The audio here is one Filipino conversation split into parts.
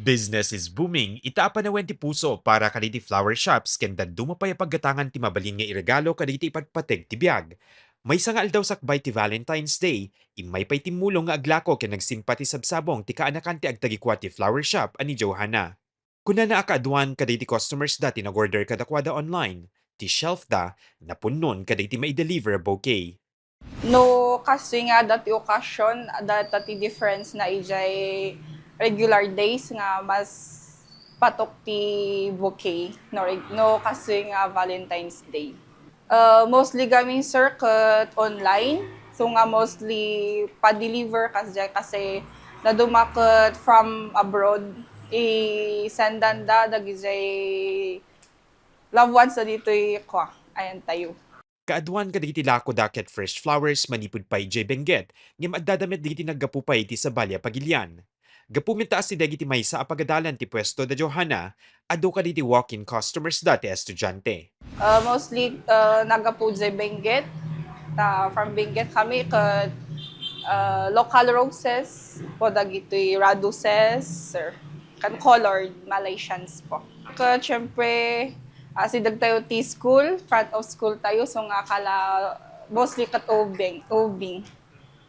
Business is booming, itaapa na ti puso para kaditi flower shops kenda dumapay paggatangan ti mabalin nga iregalo kaditi ipagpateg ti biag. May sangal daw sakbay ti Valentine's Day, imay pay timulong nga aglako ken nagsimpati sabsabong ti kaanakan ti agtagikwat ti flower shop ani Johanna. Kuna na akaaduan kaditi customers dati nag-order kadakwada online, ti shelf da napunnon kaditi mai-deliver a bouquet. No, kasi nga dati okasyon, dati difference na ijay regular days nga mas patok ti bouquet. No kasi nga Valentine's Day. Mostly gaming circuit online. So nga mostly pa-deliver kasi nadumakot from abroad. I-sendan da dagizay loved ones na dito ko. Ayan tayo. Kaaduan kadagiti lako daket fresh flowers manipud pay J. Benguet, ngem addadamet digiti naggapupay ti sa Balya Pagilian. Gapumintaas ti dagiti may sa apagadalan ti pwesto da Johanna, adu kaditi walk-in customers dati estudyante. Mostly nagapudzay Benguet. From Benguet kami kat local roses po dagitoy raduses kan colored Malaysians po. Kat syempre sidag tayo T-school, front of school tayo so nga kala mostly kat obing.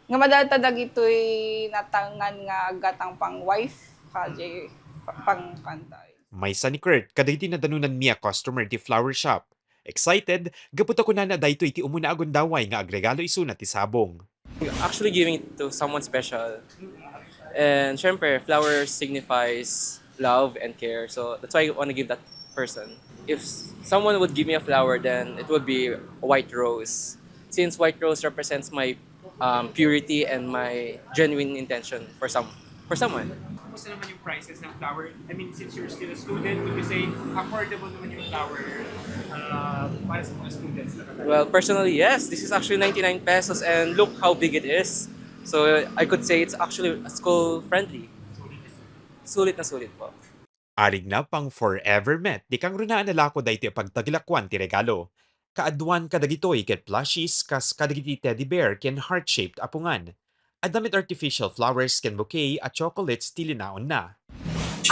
Nga madata dagitoy natangan nga gatang pang wife kaje pang kantay. May sa ni Kurt, kadagiti na danunan miya customer ti flower shop. Excited, gaputa ko na dayto iti umuna agundaway nga agregalo isuna ti sabong. Actually giving it to someone special. And syempre, flowers signifies love and care. So that's why I want to give that person. If someone would give me a flower, then it would be a white rose. Since white rose represents my purity and my genuine intention for someone. Kumusta naman yung prices ng flower? I mean, since you're still a student, would you say affordable naman yung flower para sa mga students? Well, personally, yes. This is actually 99 pesos and look how big it is. So I could say it's actually school friendly. Sulit na sulit po. Arig na pang forever met, di kang runaan nalako dahi ti pagtaglakwan ti regalo. Kaaduan kadagitoy ket plushies kas kadagiti teddy bear ken heart-shaped apungan. Adamit artificial flowers ken bouquet at chocolates ti linaon na.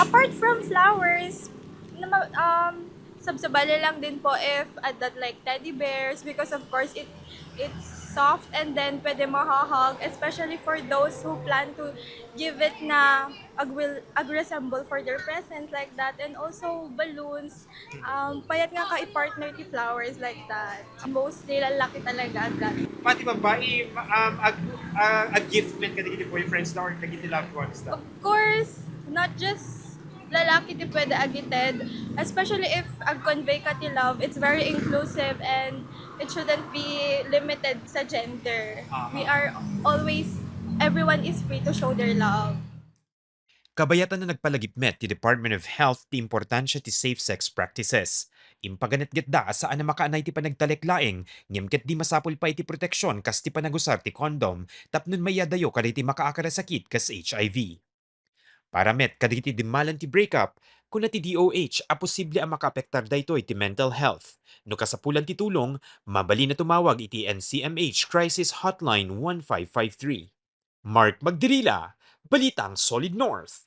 Apart from flowers, sabsabala lang din po if that like teddy bears because of course it's soft and then pwede mahahag, especially for those who plan to give it na ag-resemble for their presents like that, and also balloons. Payat nga ka i-partner ti flowers like that. Mostly lalaki talaga agad. Pati babae, gift man kadagiti boyfriends na or kadagiti loved ones na. Of course, not just lalaki di pwede agited, especially if ag-convey ka ti love, it's very inclusive and it shouldn't be limited sa gender. We are always, everyone is free to show their love. Kabayatan na nagpalagip met ti Department of Health ti importansya ti safe sex practices. Impaganat-get da saan na makaanay ti panagtaleklaeng, ngem ket di masapul pa iti proteksyon kas ti panagusar ti kondom, tapnon mayadayo kaditi makaakara sakit kas HIV. Para met kaditi dimalan ti breakup, kuna ti DOH a posible ang makaapektar daytoy ti mental health. No kasapulan ti tulong, mabali na tumawag iti NCMH Crisis Hotline 1553. Mark Magdirila, Balitang Solid North.